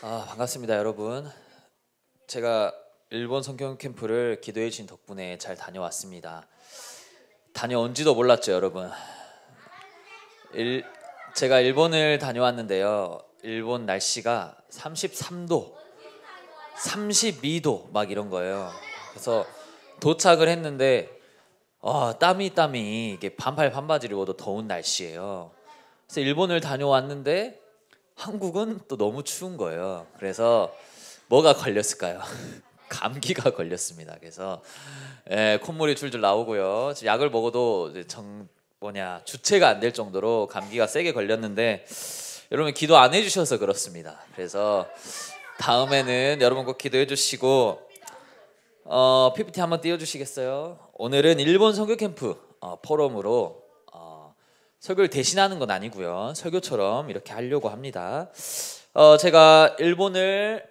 반갑습니다, 여러분. 제가 일본 성경 캠프를 기도해 주신 덕분에 잘 다녀왔습니다. 다녀온지도 몰랐죠, 여러분. 제가 일본을 다녀왔는데요. 일본 날씨가 33도, 32도 막 이런 거예요. 그래서 도착을 했는데 땀이 이게 반팔 반바지를 입어도 더운 날씨예요. 그래서 일본을 다녀왔는데 한국은 또 너무 추운 거예요. 그래서 뭐가 걸렸을까요? 감기가 걸렸습니다. 그래서 콧물이 줄줄 나오고요. 약을 먹어도 주체가 안 될 정도로 감기가 세게 걸렸는데 여러분 기도 안 해주셔서 그렇습니다. 그래서 다음에는 여러분 꼭 기도해 주시고 PPT 한번 띄워주시겠어요? 오늘은 일본 선교 캠프 포럼으로 설교를 대신하는 건 아니고요. 설교처럼 이렇게 하려고 합니다. 제가 일본을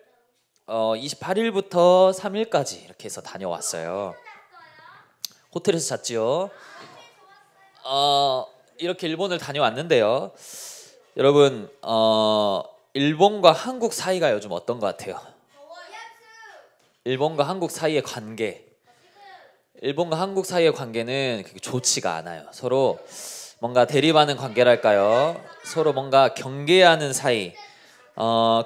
28일부터 3일까지 이렇게 해서 다녀왔어요. 호텔에서 잤지요. 이렇게 일본을 다녀왔는데요. 여러분 일본과 한국 사이가 요즘 어떤 것 같아요? 일본과 한국 사이의 관계. 일본과 한국 사이의 관계는 그렇게 좋지가 않아요. 서로 뭔가 대립하는 관계랄까요? 서로 뭔가 경계하는 사이.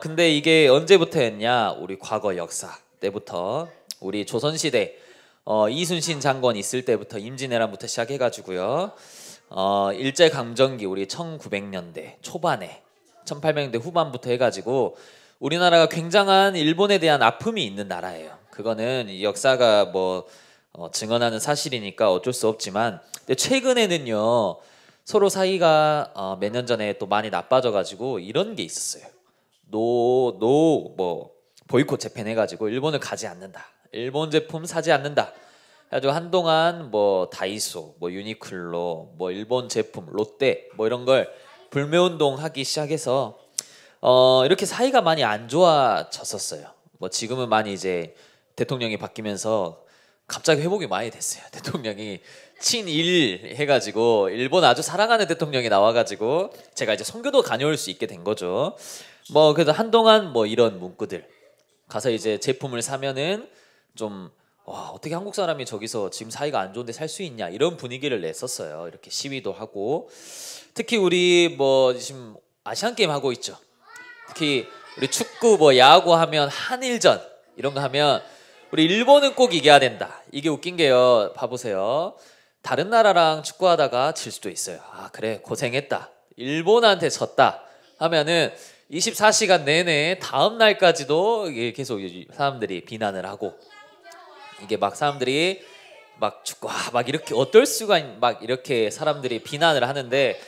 근데 이게 언제부터였냐? 우리 과거 역사 때부터 우리 조선시대 이순신 장군 있을 때부터 임진왜란부터 시작해가지고요. 일제강점기 우리 1900년대 초반에 1800년대 후반부터 해가지고 우리나라가 굉장한 일본에 대한 아픔이 있는 나라예요. 그거는 이 역사가 증언하는 사실이니까 어쩔 수 없지만 근데 최근에는요. 서로 사이가 몇 년 전에 또 많이 나빠져가지고 이런 게 있었어요. 보이콧 재팬 해가지고 일본을 가지 않는다. 일본 제품 사지 않는다. 그래가지고 한동안 다이소, 유니클로, 일본 제품, 롯데 이런 걸 불매운동 하기 시작해서 이렇게 사이가 많이 안 좋아졌었어요. 지금은 많이 이제 대통령이 바뀌면서 갑자기 회복이 많이 됐어요. 대통령이 친일 해가지고 일본 아주 사랑하는 대통령이 나와가지고 제가 이제 선교도 다녀올 수 있게 된 거죠. 그래서 한동안 이런 문구들 가서 이제 제품을 사면은 좀 어떻게 한국 사람이 저기서 지금 사이가 안 좋은데 살 수 있냐 이런 분위기를 냈었어요. 이렇게 시위도 하고 특히 우리 지금 아시안 게임 하고 있죠. 특히 우리 축구 야구 하면 한일전 이런 거 하면 우리 일본은 꼭 이겨야 된다. 이게 웃긴 게요. 봐보세요. 다른 나라랑 축구하다가 질 수도 있어요. 그래 고생했다. 일본한테 졌다 하면은 24시간 내내 다음 날까지도 계속 사람들이 비난을 하고 이게 사람들이 축구 이렇게 어떨 수가 이렇게 사람들이 비난을 하는데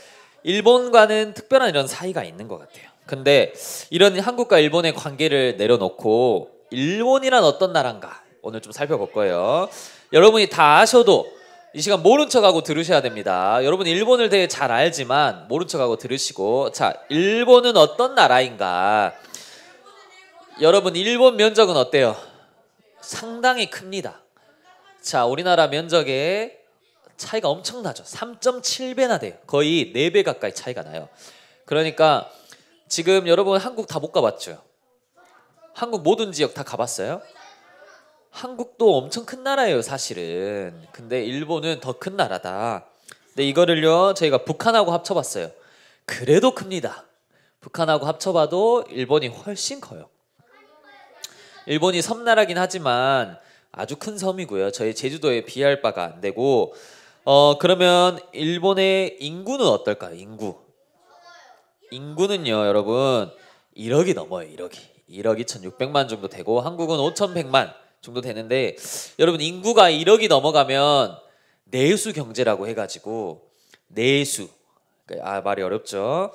일본과는 특별한 이런 사이가 있는 것 같아요. 근데 이런 한국과 일본의 관계를 내려놓고 일본이란 어떤 나라인가 오늘 좀 살펴볼 거예요. 여러분이 다 아셔도 이 시간 모른 척하고 들으셔야 됩니다. 여러분 일본을 되게 잘 알지만 모른 척하고 들으시고 일본은 어떤 나라인가? 여러분 일본 면적은 어때요? 상당히 큽니다. 우리나라 면적의 차이가 엄청나죠. 3.7배나 돼요. 거의 4배 가까이 차이가 나요. 그러니까 지금 여러분 한국 다 못 가봤죠? 한국 모든 지역 다 가봤어요? 한국도 엄청 큰 나라예요, 사실은. 근데 일본은 더 큰 나라다. 근데 이거를요, 저희가 북한하고 합쳐봤어요. 그래도 큽니다. 북한하고 합쳐봐도 일본이 훨씬 커요. 일본이 섬나라긴 하지만 아주 큰 섬이고요. 저희 제주도에 비할 바가 안 되고 그러면 일본의 인구는 어떨까요? 인구는요, 여러분 1억이 넘어요. 1억 2,600만 정도 되고 한국은 5,100만 정도 되는데 여러분 인구가 1억이 넘어가면 내수 경제라고 해가지고 내수 말이 어렵죠.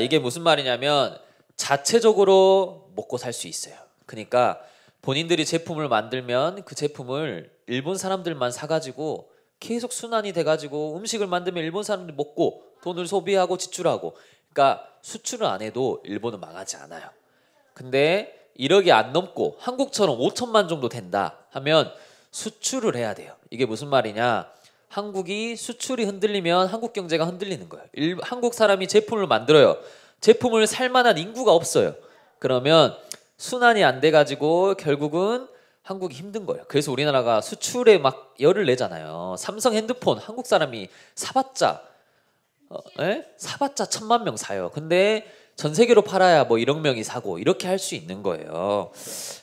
이게 무슨 말이냐면 자체적으로 먹고 살 수 있어요. 그러니까 본인들이 제품을 만들면 그 제품을 일본 사람들만 사가지고 계속 순환이 돼가지고 음식을 만들면 일본 사람들이 먹고 돈을 소비하고 지출하고 그러니까 수출을 안 해도 일본은 망하지 않아요. 근데 1억이 안 넘고 한국처럼 5천만 정도 된다 하면 수출을 해야 돼요. 이게 무슨 말이냐? 한국이 수출이 흔들리면 한국 경제가 흔들리는 거예요. 한국 사람이 제품을 만들어요. 제품을 살 만한 인구가 없어요. 그러면 순환이 안 돼가지고 결국은 한국이 힘든 거예요. 그래서 우리나라가 수출에 막 열을 내잖아요. 삼성 핸드폰 한국 사람이 사봤자 사봤자 1,000만 명 사요. 근데 전 세계로 팔아야 뭐 1억 명이 사고 이렇게 할 수 있는 거예요.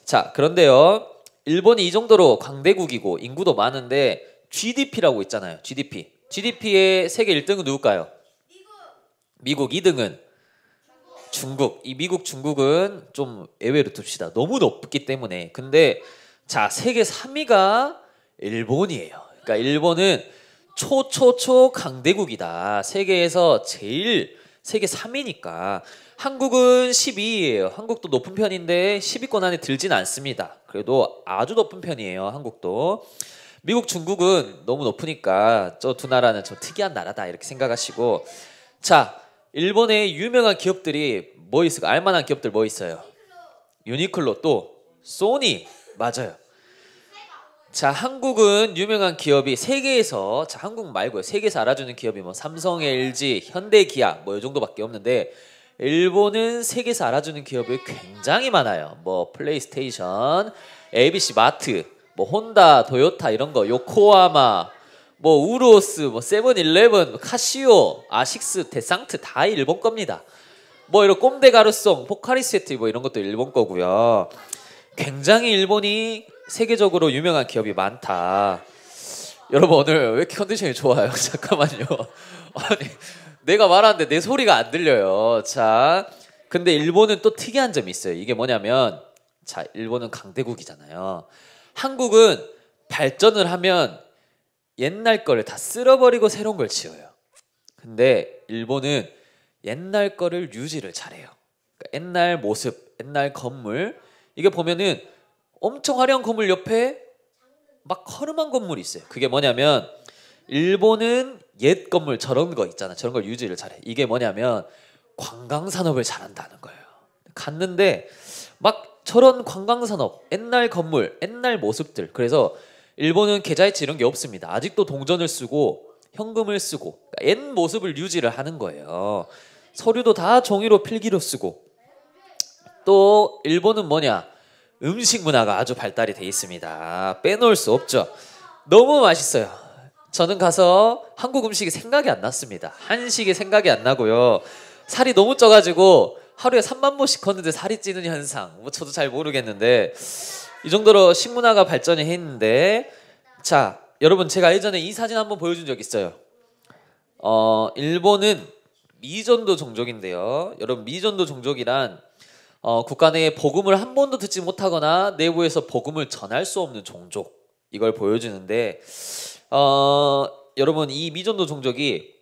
자, 그런데요. 일본이 이 정도로 강대국이고 인구도 많은데 GDP라고 있잖아요. GDP. GDP의 세계 1등은 누굴까요? 미국 2등은 중국. 이 미국 중국은 좀 예외로 둡시다. 너무 높기 때문에. 근데 자, 세계 3위가 일본이에요. 그러니까 일본은 초초초 강대국이다. 세계에서 제일 세계 3위니까. 한국은 12위예요. 한국도 높은 편인데 10위권 안에 들진 않습니다. 그래도 아주 높은 편이에요. 한국도. 미국, 중국은 너무 높으니까 저 두 나라는 좀 특이한 나라다 이렇게 생각하시고. 자, 일본의 유명한 기업들이 뭐 있을까? 알만한 기업들 뭐 있어요? 유니클로, 또 소니. 맞아요. 자, 한국은 유명한 기업이 세계에서, 자, 한국 말고요, 세계에서 알아주는 기업이 뭐 삼성, LG, 현대, 기아 뭐 이 정도밖에 없는데 일본은 세계에서 알아주는 기업이 굉장히 많아요. 뭐 플레이스테이션, ABC 마트, 뭐 혼다, 도요타 이런 거, 요코하마, 뭐 우로스, 뭐 세븐일레븐, 카시오, 아식스, 데상트 다 일본 겁니다. 뭐 이런 꼼데 가루송, 포카리 세트 뭐 이런 것도 일본 거고요. 굉장히 일본이 세계적으로 유명한 기업이 많다. 여러분 오늘 왜 이렇게 컨디션이 좋아요? 잠깐만요. 아니, 내가 말하는데 내 소리가 안 들려요. 자, 근데 일본은 또 특이한 점이 있어요. 이게 뭐냐면, 자, 일본은 강대국이잖아요. 한국은 발전을 하면 옛날 거를 다 쓸어버리고 새로운 걸 지어요. 근데 일본은 옛날 거를 유지를 잘해요. 그러니까 옛날 모습, 옛날 건물, 이게 보면은 엄청 화려한 건물 옆에 막 허름한 건물이 있어요. 그게 뭐냐면 일본은 옛 건물 저런 거 있잖아. 저런 걸 유지를 잘해. 이게 뭐냐면 관광 산업을 잘한다는 거예요. 갔는데 막 저런 관광 산업, 옛날 건물, 옛날 모습들. 그래서 일본은 계좌이체 이런 게 없습니다. 아직도 동전을 쓰고 현금을 쓰고 옛 모습을 유지를 하는 거예요. 서류도 다 종이로 필기로 쓰고. 또 일본은 뭐냐? 음식 문화가 아주 발달이 돼 있습니다. 빼놓을 수 없죠. 너무 맛있어요. 저는 가서 한국 음식이 생각이 안 났습니다. 한식이 생각이 안 나고요. 살이 너무 쪄가지고 하루에 3만 보씩 걷는데 살이 찌는 현상. 뭐 저도 잘 모르겠는데 이 정도로 식문화가 발전이 했는데, 자, 여러분 제가 예전에 이 사진 한번 보여준 적 있어요. 일본은 미전도 종족인데요. 여러분 미전도 종족이란 국가 내에 복음을 한 번도 듣지 못하거나 내부에서 복음을 전할 수 없는 종족, 이걸 보여주는데 여러분 이 미전도 종족이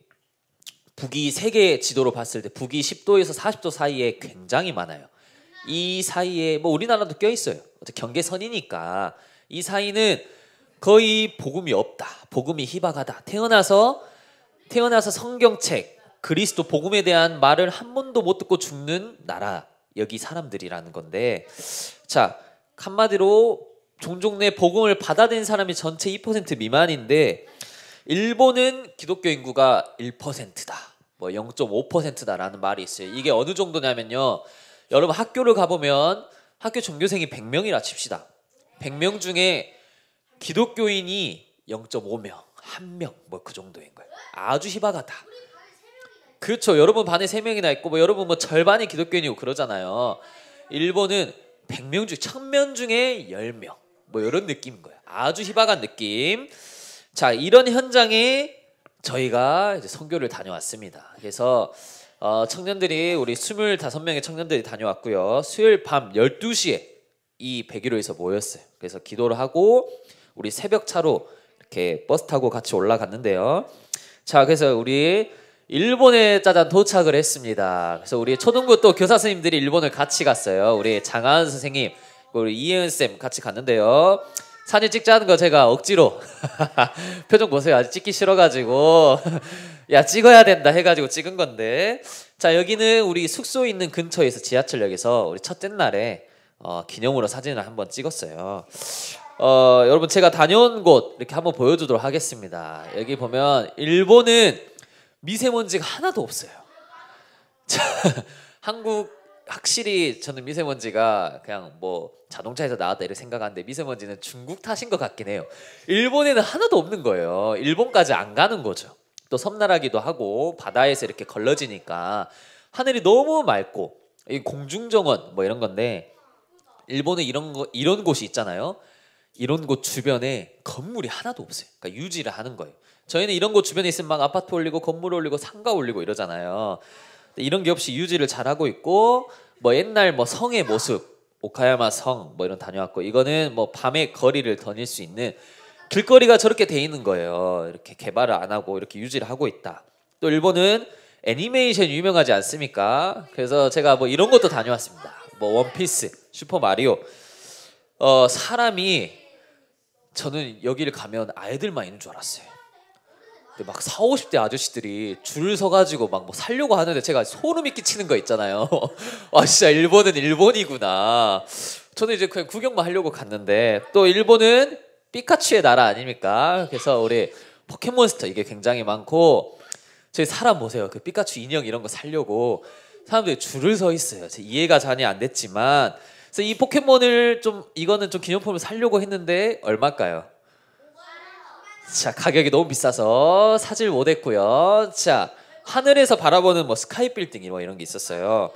북위 세계 지도로 봤을 때 북위 10도에서 40도 사이에 굉장히 많아요. 이 사이에 뭐 우리나라도 껴있어요. 경계선이니까 이 사이는 거의 복음이 없다. 복음이 희박하다. 태어나서 성경책, 그리스도 복음에 대한 말을 한 번도 못 듣고 죽는 나라, 여기 사람들이라는 건데, 자, 한마디로 종족 내 복음을 받아들인 사람이 전체 2% 미만인데 일본은 기독교 인구가 1%다. 뭐 0.5%다라는 말이 있어요. 이게 어느 정도냐면요. 여러분 학교를 가보면 학교 전교생이 100명이라 칩시다. 100명 중에 기독교인이 0.5명, 1명 뭐 그 정도인 거예요. 아주 희박하다. 그렇죠. 여러분 반에 3명이나 있고 뭐 여러분 뭐 절반이 기독교인이고 그러잖아요. 일본은 100명 중 1000명 중에 10명 뭐 이런 느낌인 거예요. 아주 희박한 느낌. 자, 이런 현장에 저희가 이제 선교를 다녀왔습니다. 그래서 청년들이 우리 25명의 청년들이 다녀왔고요. 수요일 밤 12시에 이 101호에서 모였어요. 그래서 기도를 하고 우리 새벽 차로 이렇게 버스 타고 같이 올라갔는데요. 자, 그래서 우리 일본에 짜잔 도착을 했습니다. 그래서 우리 초등부 또 교사 선생님들이 일본을 같이 갔어요. 우리 장하은 선생님, 우리 이혜은 쌤 같이 갔는데요. 사진 찍자는 거 제가 억지로 표정 보세요. 아직 찍기 싫어가지고 야 찍어야 된다 해가지고 찍은 건데, 자, 여기는 우리 숙소 있는 근처에서 지하철역에서 우리 첫째 날에 기념으로 사진을 한번 찍었어요. 여러분 제가 다녀온 곳 이렇게 한번 보여주도록 하겠습니다. 여기 보면 일본은 미세먼지가 하나도 없어요. 자, 한국 확실히 저는 미세먼지가 그냥 뭐 자동차에서 나왔다 이렇게 생각하는데 미세먼지는 중국 탓인 것 같긴 해요. 일본에는 하나도 없는 거예요. 일본까지 안 가는 거죠. 또 섬나라기도 하고 바다에서 이렇게 걸러지니까 하늘이 너무 맑고 이 공중정원 뭐 이런 건데 일본은 이런 곳이 있잖아요. 이런 곳 주변에 건물이 하나도 없어요. 그러니까 유지를 하는 거예요. 저희는 이런 곳 주변에 있으면 막 아파트 올리고 건물 올리고 상가 올리고 이러잖아요. 이런 게 없이 유지를 잘 하고 있고 뭐 옛날 뭐 성의 모습 오카야마 성 뭐 이런 다녀왔고 이거는 뭐 밤에 거리를 다닐 수 있는 길거리가 저렇게 돼 있는 거예요. 이렇게 개발을 안 하고 이렇게 유지를 하고 있다. 또 일본은 애니메이션 유명하지 않습니까? 그래서 제가 뭐 이런 것도 다녀왔습니다. 뭐 원피스, 슈퍼 마리오. 사람이 저는 여기를 가면 아이들만 있는 줄 알았어요. 근데 막 4, 50대 아저씨들이 줄 서가지고 막 뭐 살려고 하는데 제가 소름이 끼치는 거 있잖아요. 아 진짜 일본은 일본이구나. 저는 이제 그냥 구경만 하려고 갔는데 또 일본은 피카츄의 나라 아닙니까? 그래서 우리 포켓몬스터 이게 굉장히 많고 저희 사람 보세요. 그 피카츄 인형 이런 거 살려고 사람들이 줄을 서 있어요. 제 이해가 전혀 안 됐지만 그래서 이 포켓몬을 좀 이거는 좀 기념품을 사려고 했는데 얼마일까요? 자 가격이 너무 비싸서 사질 못했고요. 자 하늘에서 바라보는 뭐 스카이 빌딩 뭐 이런 게 있었어요.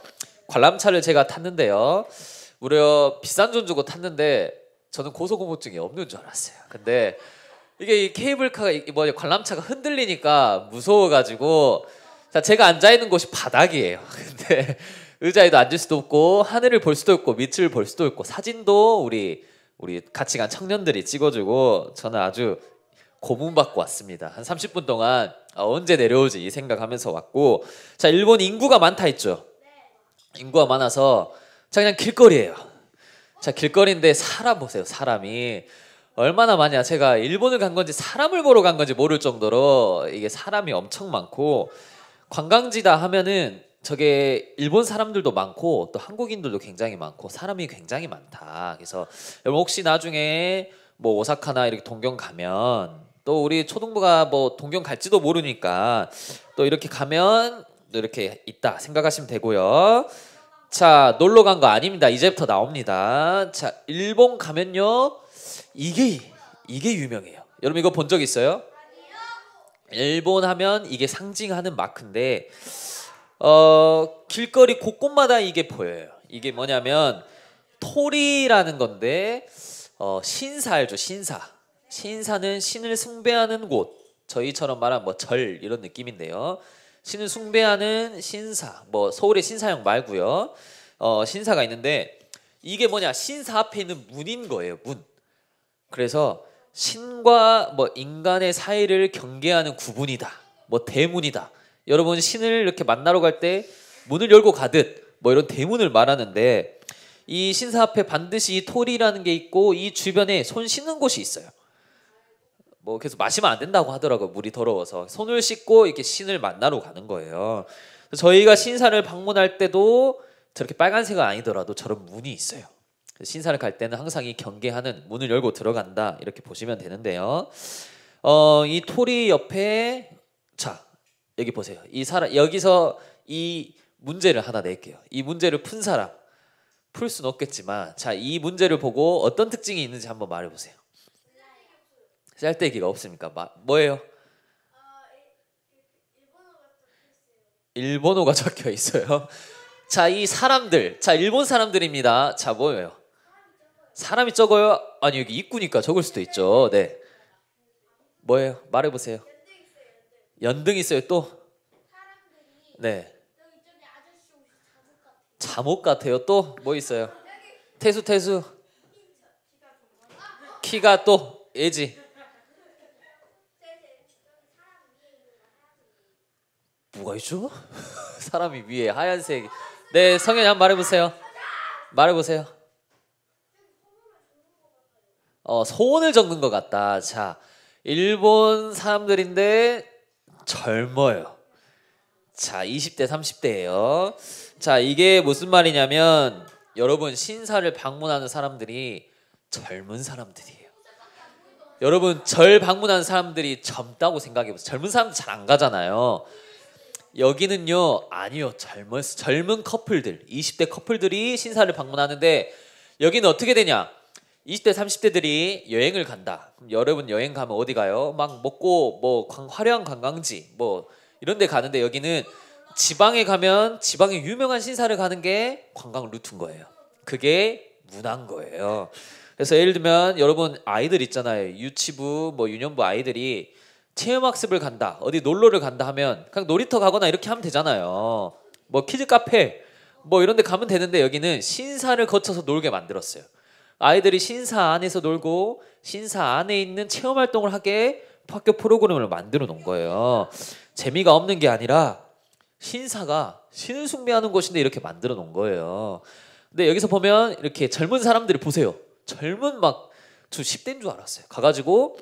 관람차를 제가 탔는데요. 무려 비싼 돈 주고 탔는데 저는 고소공포증이 없는 줄 알았어요. 근데 이게 이 케이블카가 뭐 관람차가 흔들리니까 무서워가지고 자 제가 앉아 있는 곳이 바닥이에요. 근데 의자에도 앉을 수도 없고 하늘을 볼 수도 없고 밑을 볼 수도 없고 사진도 우리 같이 간 청년들이 찍어주고 저는 아주 고문받고 왔습니다. 한 30분 동안 언제 내려오지 이 생각하면서 왔고 자 일본 인구가 많다 했죠. 인구가 많아서 자 그냥 길거리예요. 자 길거리인데 사람 보세요. 사람이 얼마나 많냐. 제가 일본을 간 건지 사람을 보러 간 건지 모를 정도로 이게 사람이 엄청 많고 관광지다 하면은 저게 일본 사람들도 많고 또 한국인들도 굉장히 많고 사람이 굉장히 많다. 그래서 여러분 혹시 나중에 뭐 오사카나 이렇게 동경 가면 또 우리 초등부가 뭐 동경 갈지도 모르니까 또 이렇게 가면 또 이렇게 있다 생각하시면 되고요. 자 놀러 간 거 아닙니다. 이제부터 나옵니다. 자 일본 가면요 이게 유명해요. 여러분 이거 본 적 있어요? 일본 하면 이게 상징하는 마크인데 길거리 곳곳마다 이게 보여요. 이게 뭐냐면 토리라는 건데 신사 알죠? 신사는 신을 숭배하는 곳. 저희처럼 말하면 뭐 절 이런 느낌인데요. 신을 숭배하는 신사. 뭐 서울의 신사역 말고요. 신사가 있는데 이게 뭐냐? 신사 앞에 있는 문인 거예요. 문. 그래서 신과 뭐 인간의 사이를 경계하는 구분이다. 뭐 대문이다. 여러분 신을 이렇게 만나러 갈 때 문을 열고 가듯 뭐 이런 대문을 말하는데 이 신사 앞에 반드시 토리라는 게 있고 이 주변에 손 씻는 곳이 있어요. 뭐 계속 마시면 안 된다고 하더라고요. 물이 더러워서 손을 씻고 이렇게 신을 만나러 가는 거예요. 저희가 신사를 방문할 때도 저렇게 빨간색은 아니더라도 저런 문이 있어요. 신사를 갈 때는 항상 이 경계하는 문을 열고 들어간다 이렇게 보시면 되는데요. 이 토리 옆에 자 여기 보세요. 이 사람 여기서 이 문제를 하나 낼게요. 이 문제를 푼 사람 풀 수는 없겠지만 자 이 문제를 보고 어떤 특징이 있는지 한번 말해보세요. 짤데기가 없습니까? 뭐예요? 일본어가 적혀 있어요. 자, 이 사람들, 자 일본 사람들입니다. 자 뭐예요? 사람이 적어요? 아니 여기 입구니까 적을 수도 있죠. 네. 뭐예요? 말해보세요. 연등 있어요. 또? 네. 잠옷 같아요. 또 뭐 있어요? 태수. 키가 또 예지. 뭐가 있죠? 사람이 위에 하얀색. 네, 성현이 한번 말해보세요. 소원을 적는 것 같다. 자, 일본 사람들인데 젊어요. 자, 20대, 30대예요. 자, 이게 무슨 말이냐면 여러분 신사를 방문하는 사람들이 젊은 사람들이에요. 여러분 절 방문하는 사람들이 젊다고 생각해보세요. 젊은 사람들 잘 안 가잖아요. 여기는요, 아니요. 젊은 커플들, 20대 커플들이 신사를 방문하는데 여기는 어떻게 되냐? 20대, 30대들이 여행을 간다. 그럼 여러분 여행 가면 어디 가요? 막 먹고 뭐 화려한 관광지 뭐 이런 데 가는데 여기는 지방에 가면 지방에 유명한 신사를 가는 게 관광 루트인 거예요. 그게 문화인 거예요. 그래서 예를 들면 여러분 아이들 있잖아요. 유치부 뭐 유년부 아이들이 체험학습을 간다, 어디 놀러를 간다 하면 그냥 놀이터 가거나 이렇게 하면 되잖아요. 뭐 키즈 카페 뭐 이런 데 가면 되는데 여기는 신사를 거쳐서 놀게 만들었어요. 아이들이 신사 안에서 놀고 신사 안에 있는 체험 활동을 하게 학교 프로그램을 만들어 놓은 거예요. 재미가 없는 게 아니라 신사가 신을 숭배하는 곳인데 이렇게 만들어 놓은 거예요. 근데 여기서 보면 이렇게 젊은 사람들이 보세요. 젊은 막 저 10대인 줄 알았어요. 가가지고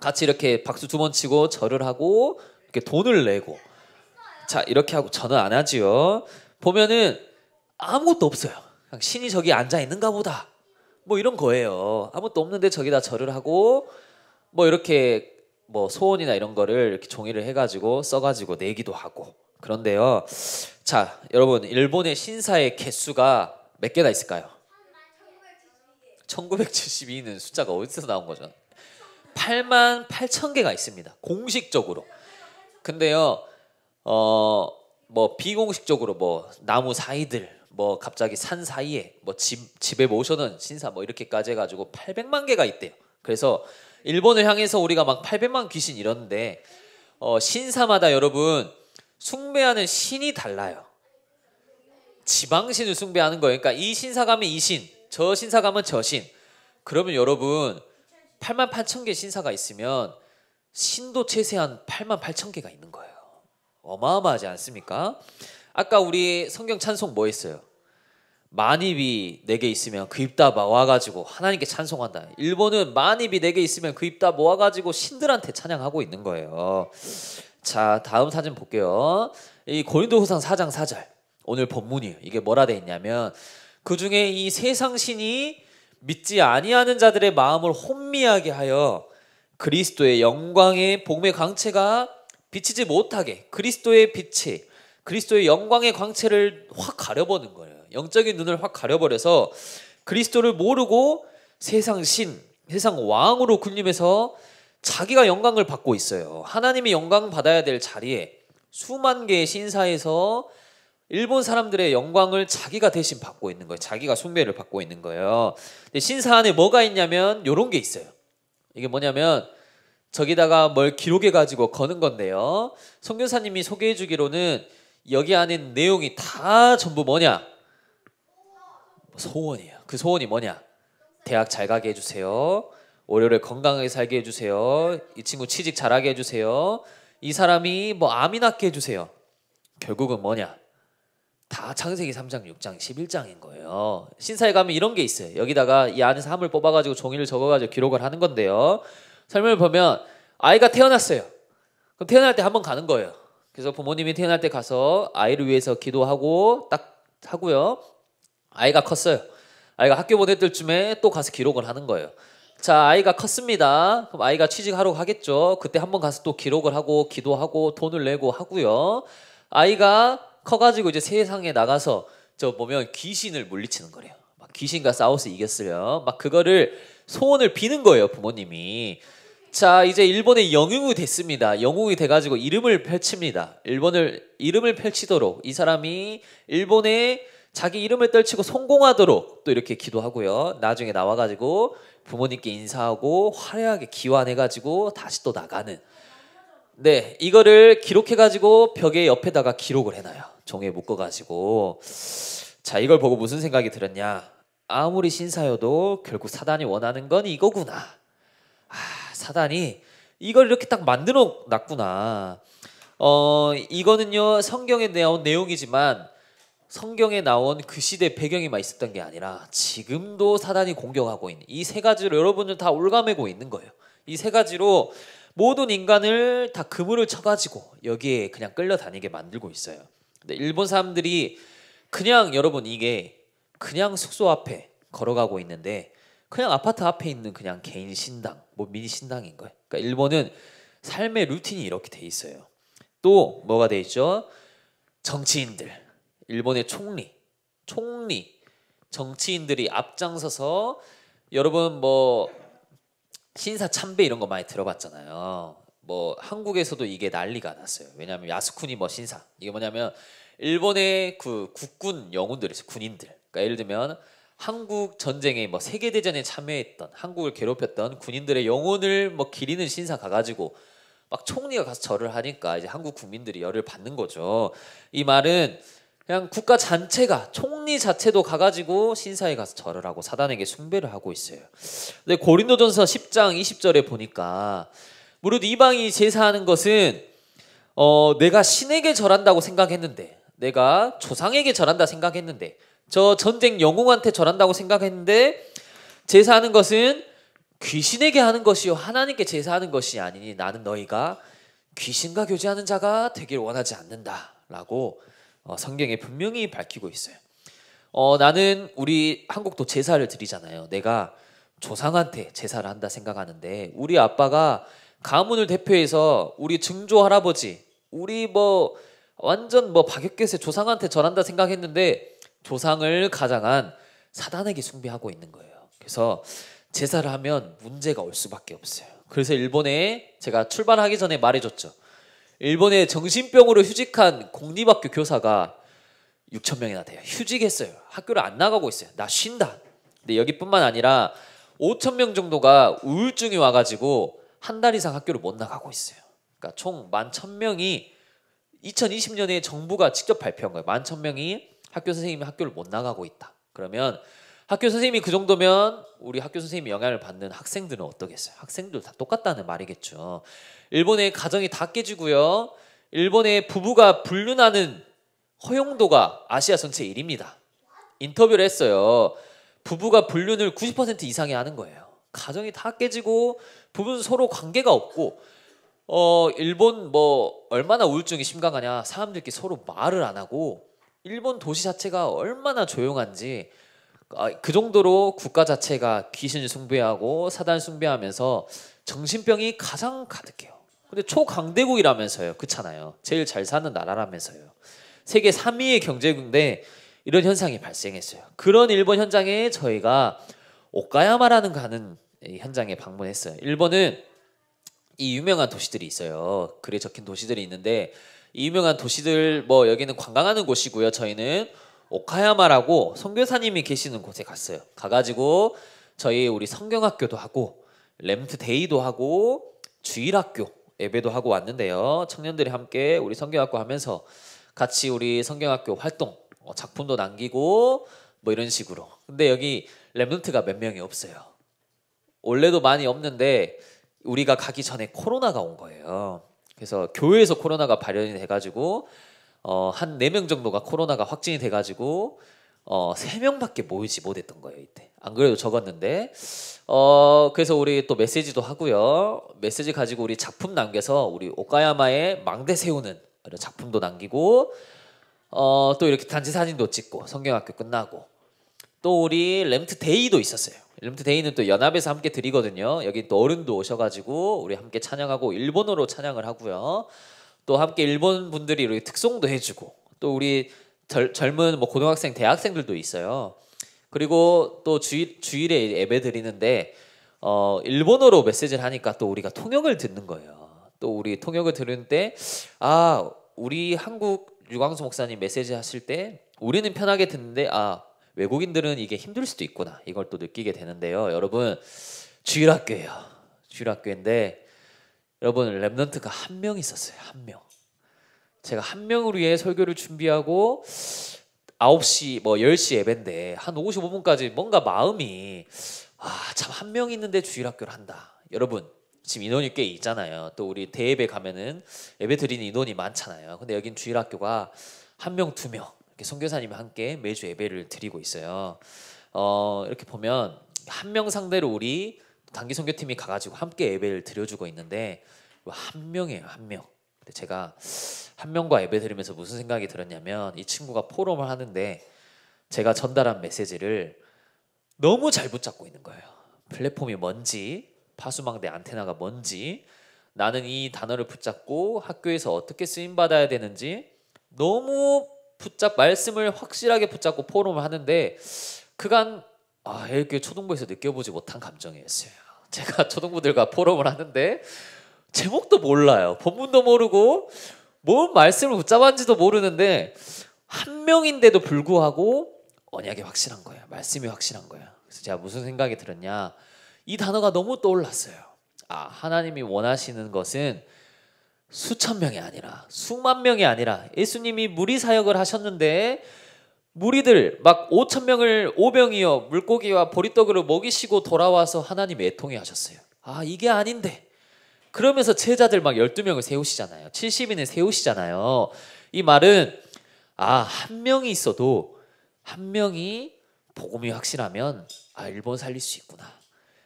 같이 이렇게 박수 2번 치고 절을 하고 이렇게 돈을 내고 자 이렇게 하고 저는 안 하지요. 보면은 아무것도 없어요. 그냥 신이 저기 앉아 있는가 보다. 뭐 이런 거예요. 아무것도 없는데 저기다 절을 하고 뭐 이렇게 뭐 소원이나 이런 거를 이렇게 종이를 해가지고 써가지고 내기도 하고 그런데요. 자 여러분 일본의 신사의 개수가 몇 개나 있을까요? 1972는 숫자가 어디서 나온 거죠? 88,000개가 있습니다. 공식적으로. 근데요, 뭐 비공식적으로 뭐 나무 사이들, 뭐 갑자기 산 사이에 뭐 집에 모셔놓은 신사 뭐 이렇게까지 해가지고 800만 개가 있대요. 그래서 일본을 향해서 우리가 막 800만 귀신 이러는데 신사마다 여러분 숭배하는 신이 달라요. 지방신을 숭배하는 거예요. 그러니까 이 신사 가면 이 신, 저 신사 가면 저 신. 그러면 여러분 88,000개 신사가 있으면 신도 최소한 88,000개가 있는 거예요. 어마어마하지 않습니까? 아까 우리 성경 찬송 뭐 했어요? 만입이 4개 있으면 그 입 다 모아가지고 하나님께 찬송한다. 일본은 만입이 4개 있으면 그 입 다 모아가지고 신들한테 찬양하고 있는 거예요. 자 다음 사진 볼게요. 이 고린도후서 4장 4절 오늘 본문이에요. 이게 뭐라 돼 있냐면 그 중에 이 세상 신이 믿지 아니하는 자들의 마음을 혼미하게 하여 그리스도의 영광의 복음의 광채가 비치지 못하게 그리스도의 빛이 그리스도의 영광의 광채를 확 가려버리는 거예요. 영적인 눈을 확 가려버려서 그리스도를 모르고 세상 신, 세상 왕으로 군림해서 자기가 영광을 받고 있어요. 하나님이 영광 받아야 될 자리에 수만 개의 신사에서 일본 사람들의 영광을 자기가 대신 받고 있는 거예요. 자기가 숭배를 받고 있는 거예요. 근데 신사 안에 뭐가 있냐면 이런 게 있어요. 이게 뭐냐면 저기다가 뭘 기록해 가지고 거는 건데요. 선교사님이 소개해 주기로는 여기 안에 내용이 다 전부 뭐냐? 소원이에요. 그 소원이 뭐냐? 대학 잘 가게 해주세요. 월요일에 건강하게 살게 해주세요. 이 친구 취직 잘하게 해주세요. 이 사람이 뭐 암이 낫게 해주세요. 결국은 뭐냐? 다 창세기 3장, 6장, 11장인 거예요. 신사에 가면 이런 게 있어요. 여기다가 이 안에서 함을 뽑아가지고 종이를 적어가지고 기록을 하는 건데요. 설명을 보면 아이가 태어났어요. 그럼 태어날 때 한번 가는 거예요. 그래서 부모님이 태어날 때 가서 아이를 위해서 기도하고 딱 하고요. 아이가 컸어요. 아이가 학교 보낼 때쯤에 또 가서 기록을 하는 거예요. 자, 아이가 컸습니다. 그럼 아이가 취직하러 가겠죠. 그때 한번 가서 또 기록을 하고 기도하고 돈을 내고 하고요. 아이가 커가지고 이제 세상에 나가서 저 보면 귀신을 물리치는 거래요. 막 귀신과 싸워서 이겼어요. 막 그거를 소원을 비는 거예요, 부모님이. 자, 이제 일본의 영웅이 됐습니다. 영웅이 돼가지고 이름을 펼칩니다. 이름을 펼치도록 이 사람이 일본에 자기 이름을 떨치고 성공하도록 또 이렇게 기도하고요. 나중에 나와가지고 부모님께 인사하고 화려하게 기원해가지고 다시 또 나가는. 네, 이거를 기록해가지고 벽에 옆에다가 기록을 해놔요. 종이에 묶어가지고. 자, 이걸 보고 무슨 생각이 들었냐? 아무리 신사여도 결국 사단이 원하는 건 이거구나. 아, 사단이 이걸 이렇게 딱 만들어 놨구나. 이거는요 성경에 나온 내용이지만 성경에 나온 그 시대 배경에만 있었던 게 아니라 지금도 사단이 공격하고 있는 이 세 가지로 여러분들 다 올가매고 있는 거예요. 이 세 가지로 모든 인간을 다 그물을 쳐가지고 여기에 그냥 끌려다니게 만들고 있어요. 근데 일본 사람들이 그냥 여러분 이게 그냥 숙소 앞에 걸어가고 있는데 그냥 아파트 앞에 있는 그냥 개인 신당, 뭐 미니 신당인 거예요. 그러니까 일본은 삶의 루틴이 이렇게 돼 있어요. 또 뭐가 돼 있죠? 정치인들, 일본의 총리, 정치인들이 앞장서서 여러분 뭐 신사 참배 이런 거 많이 들어봤잖아요. 뭐 한국에서도 이게 난리가 났어요. 왜냐하면 야스쿠니 뭐 신사 이게 뭐냐면 일본의 그 국군 영웅들 있어요. 군인들. 그러니까 예를 들면 한국 전쟁에 뭐 세계 대전에 참여했던 한국을 괴롭혔던 군인들의 영혼을 뭐 기리는 신사 가가지고 막 총리가 가서 절을 하니까 이제 한국 국민들이 열을 받는 거죠. 이 말은 그냥 국가 전체가 총리 자체도 가가지고 신사에 가서 절을 하고 사단에게 숭배를 하고 있어요. 근데 고린도전서 10장 20절에 보니까 무릇 이방이 제사하는 것은 내가 신에게 절한다고 생각했는데 내가 조상에게 절한다 생각했는데 저 전쟁 영웅한테 절한다고 생각했는데 제사하는 것은 귀신에게 하는 것이요 하나님께 제사하는 것이 아니니 나는 너희가 귀신과 교제하는 자가 되길 원하지 않는다라고 성경에 분명히 밝히고 있어요. 나는 우리 한국도 제사를 드리잖아요. 내가 조상한테 제사를 한다 생각하는데 우리 아빠가 가문을 대표해서 우리 증조 할아버지 우리 뭐 완전 뭐 박역계세 조상한테 절한다 생각했는데 조상을 가장한 사단에게 숭배하고 있는 거예요. 그래서 제사를 하면 문제가 올 수밖에 없어요. 그래서 일본에 제가 출발하기 전에 말해줬죠. 일본에 정신병으로 휴직한 공립학교 교사가 6천 명이나 돼요. 휴직했어요. 학교를 안 나가고 있어요. 나 쉰다. 근데 여기뿐만 아니라 5천 명 정도가 우울증이 와가지고 한 달 이상 학교를 못 나가고 있어요. 그러니까 총 11,000명이 2020년에 정부가 직접 발표한 거예요. 11,000명이 학교 선생님이 학교를 못 나가고 있다. 그러면 학교 선생님이 그 정도면 우리 학교 선생님이 영향을 받는 학생들은 어떠겠어요? 학생들 다 똑같다는 말이겠죠. 일본의 가정이 다 깨지고요. 일본의 부부가 불륜하는 허용도가 아시아 전체 1위입니다. 인터뷰를 했어요. 부부가 불륜을 90% 이상이 하는 거예요. 가정이 다 깨지고 부부는 서로 관계가 없고 일본 뭐 얼마나 우울증이 심각하냐. 사람들끼리 서로 말을 안 하고 일본 도시 자체가 얼마나 조용한지 그 정도로 국가 자체가 귀신을 숭배하고 사단 숭배하면서 정신병이 가장 가득해요. 근데 초강대국이라면서요. 그렇잖아요. 제일 잘 사는 나라라면서요. 세계 3위의 경제국인데 이런 현상이 발생했어요. 그런 일본 현장에 저희가 오카야마라는 가는 현장에 방문했어요. 일본은 이 유명한 도시들이 있어요. 글에 적힌 도시들이 있는데 이 유명한 도시들 뭐 여기는 관광하는 곳이고요. 저희는 오카야마라고 선교사님이 계시는 곳에 갔어요. 가가지고 저희 우리 성경학교도 하고 램트 데이도 하고 주일학교 예배도 하고 왔는데요. 청년들이 함께 우리 성경학교 하면서 같이 우리 성경학교 활동 작품도 남기고 뭐 이런 식으로. 근데 여기 랩런트가 몇 명이 없어요. 원래도 많이 없는데 우리가 가기 전에 코로나가 온 거예요. 그래서 교회에서 코로나가 발현이 돼가지고 한 4명 정도가 코로나가 확진이 돼가지고 3명밖에 모이지 못했던 거예요. 이때 안 그래도 적었는데 그래서 우리 또 메시지도 하고요. 메시지 가지고 우리 작품 남겨서 우리 오카야마에 망대 세우는 작품도 남기고 또 이렇게 단체 사진도 찍고 성경학교 끝나고 또 우리 램트 데이도 있었어요. 램트 데이는 또 연합에서 함께 드리거든요. 여기 또 어른도 오셔가지고 우리 함께 찬양하고 일본어로 찬양을 하고요. 또 함께 일본 분들이 이렇게 특송도 해주고 또 우리 젊은 뭐 고등학생, 대학생들도 있어요. 그리고 또 주일에 예배 드리는데 일본어로 메시지를 하니까 또 우리가 통역을 듣는 거예요. 또 우리 통역을 들을 때 우리 한국 유광수 목사님 메시지 하실 때 우리는 편하게 듣는데 외국인들은 이게 힘들 수도 있구나. 이걸 또 느끼게 되는데요. 여러분 주일학교예요. 주일학교인데 여러분 랩런트가 한 명 있었어요. 한 명. 제가 한 명을 위해 설교를 준비하고 9시 뭐 10시 예배인데 한 55분까지 뭔가 마음이 참 한 명 있는데 주일학교를 한다. 여러분 지금 인원이 꽤 있잖아요. 또 우리 대예배 가면은 예배 드리는 인원이 많잖아요. 근데 여긴 주일학교가 한 명, 2명 이렇게 선교사님이 함께 매주 예배를 드리고 있어요. 이렇게 보면 한 명 상대로 우리 단기 선교팀이 가가지고 함께 예배를 드려주고 있는데 한 명이에요. 한 명. 근데 제가 한 명과 예배 드리면서 무슨 생각이 들었냐면 이 친구가 포럼을 하는데 제가 전달한 메시지를 너무 잘 붙잡고 있는 거예요. 플랫폼이 뭔지, 파수망대 안테나가 뭔지, 나는 이 단어를 붙잡고 학교에서 어떻게 쓰임받아야 되는지 너무 말씀을 확실하게 붙잡고 포럼을 하는데 그간 이렇게 초등부에서 느껴보지 못한 감정이었어요. 제가 초등부들과 포럼을 하는데 제목도 몰라요. 본문도 모르고 뭔 말씀을 붙잡았는지도 모르는데 한 명인데도 불구하고 언약이 확실한 거예요. 말씀이 확실한 거예요. 그래서 제가 무슨 생각이 들었냐, 이 단어가 너무 떠올랐어요. 하나님이 원하시는 것은 수천 명이 아니라 수만 명이 아니라 예수님이 무리 사역을 하셨는데 무리들 막 5천 명을 오병이어 물고기와 보리떡으로 먹이시고 돌아와서 하나님이 애통해 하셨어요. 이게 아닌데, 그러면서 제자들 막 12명을 세우시잖아요. 70인을 세우시잖아요. 이 말은 한 명이 있어도, 한 명이 복음이 확실하면 일본 살릴 수 있구나.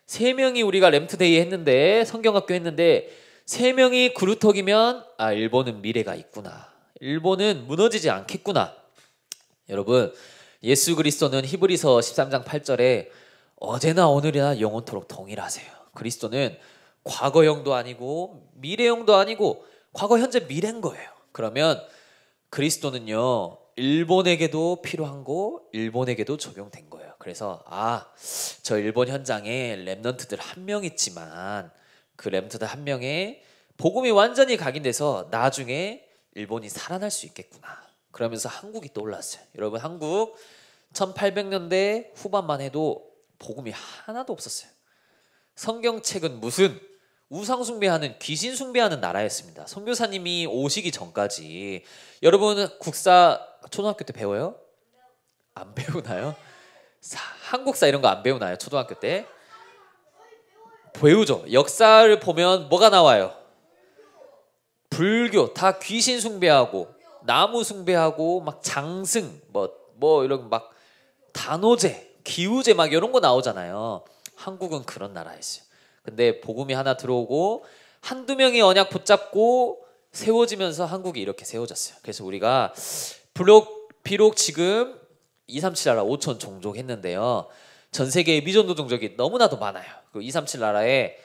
3명이 우리가 램트데이 했는데, 성경학교 했는데 3명이 그루터기면 일본은 미래가 있구나. 일본은 무너지지 않겠구나. 여러분, 예수 그리스도는 히브리서 13장 8절에 어제나 오늘이나 영원토록 동일하세요. 그리스도는 과거형도 아니고 미래형도 아니고 과거 현재 미래인 거예요. 그러면 그리스도는요, 일본에게도 필요한 거, 일본에게도 적용된 거예요. 그래서 저 일본 현장에 렘넌트들 한 명 있지만 그 렘넌트들 한 명에 복음이 완전히 각인돼서 나중에 일본이 살아날 수 있겠구나. 그러면서 한국이 떠올랐어요. 여러분, 한국 1800년대 후반만 해도 복음이 하나도 없었어요. 성경책은 무슨 우상 숭배하는, 귀신 숭배하는 나라였습니다. 선교사님이 오시기 전까지. 여러분, 국사 초등학교 때 배워요? 안 배우나요? 한국사 이런 거 안 배우나요? 초등학교 때? 배우죠. 역사를 보면 뭐가 나와요? 불교 다 귀신 숭배하고 나무 숭배하고 막 장승 뭐 이런 막 단오제, 기우제 막 이런 거 나오잖아요. 한국은 그런 나라였어요. 근데 복음이 하나 들어오고 한두 명이 언약 붙잡고 세워지면서 한국이 이렇게 세워졌어요. 그래서 우리가 비록 지금 237 나라 5천 종족 했는데요, 전 세계의 미전도 종족이 너무나도 많아요. 그 237 나라에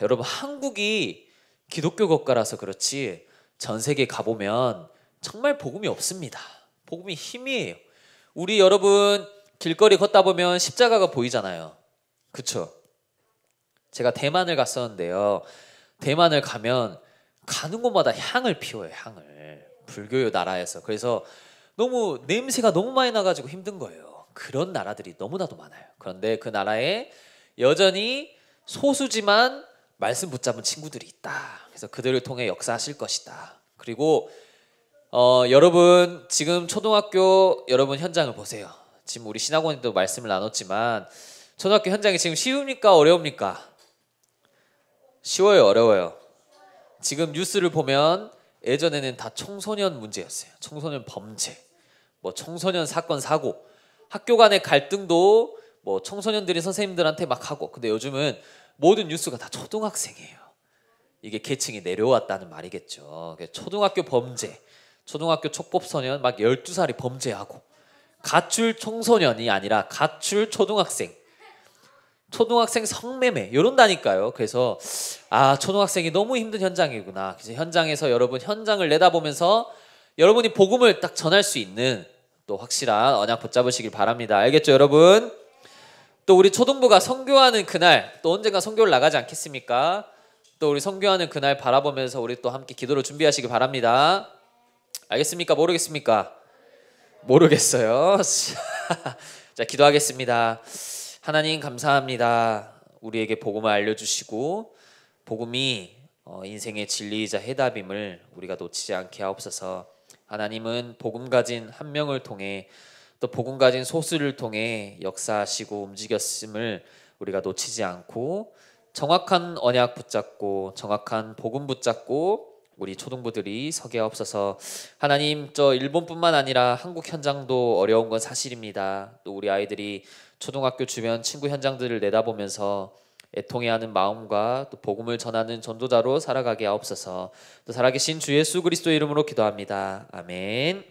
여러분, 한국이 기독교 국가라서 그렇지 전 세계 가보면 정말 복음이 없습니다. 복음이 힘이에요. 우리 여러분 길거리 걷다 보면 십자가가 보이잖아요. 그쵸? 제가 대만을 갔었는데요, 대만을 가면 가는 곳마다 향을 피워요. 향을. 불교의 나라에서. 그래서 너무 냄새가 너무 많이 나가지고 힘든 거예요. 그런 나라들이 너무나도 많아요. 그런데 그 나라에 여전히 소수지만 말씀 붙잡은 친구들이 있다. 그래서 그들을 통해 역사하실 것이다. 그리고 여러분, 지금 초등학교 여러분 현장을 보세요. 지금 우리 신학원에도 말씀을 나눴지만 초등학교 현장이 지금 쉬웁니까? 어려웁니까? 쉬워요? 어려워요? 지금 뉴스를 보면 예전에는 다 청소년 문제였어요. 청소년 범죄, 뭐 청소년 사건 사고, 학교 간의 갈등도 뭐 청소년들이 선생님들한테 막 하고. 근데 요즘은 모든 뉴스가 다 초등학생이에요. 이게 계층이 내려왔다는 말이겠죠. 초등학교 범죄, 초등학교 촉법소년 막 12살이 범죄하고, 가출 청소년이 아니라 가출 초등학생, 초등학생 성매매 이런다니까요. 그래서 초등학생이 너무 힘든 현장이구나. 그래서 현장에서 여러분, 현장을 내다보면서 여러분이 복음을 딱 전할 수 있는 또 확실한 언약 붙잡으시길 바랍니다. 알겠죠, 여러분? 또 우리 초등부가 선교하는 그날, 또 언젠가 선교를 나가지 않겠습니까? 또 우리 선교하는 그날 바라보면서 우리 또 함께 기도로 준비하시길 바랍니다. 알겠습니까? 모르겠습니까? 모르겠어요. 자, 기도하겠습니다. 하나님, 감사합니다. 우리에게 복음을 알려주시고 복음이 인생의 진리이자 해답임을 우리가 놓치지 않게 하옵소서. 하나님은 복음 가진 한 명을 통해, 또 복음 가진 소수를 통해 역사하시고 움직였음을 우리가 놓치지 않고 정확한 언약 붙잡고 정확한 복음 붙잡고 우리 초등부들이 서게 하옵소서. 하나님, 저 일본뿐만 아니라 한국 현장도 어려운 건 사실입니다. 또 우리 아이들이 초등학교 주변 친구 현장들을 내다보면서 애통해하는 마음과 또 복음을 전하는 전도자로 살아가게 하옵소서. 또 살아계신 주 예수 그리스도의 이름으로 기도합니다. 아멘.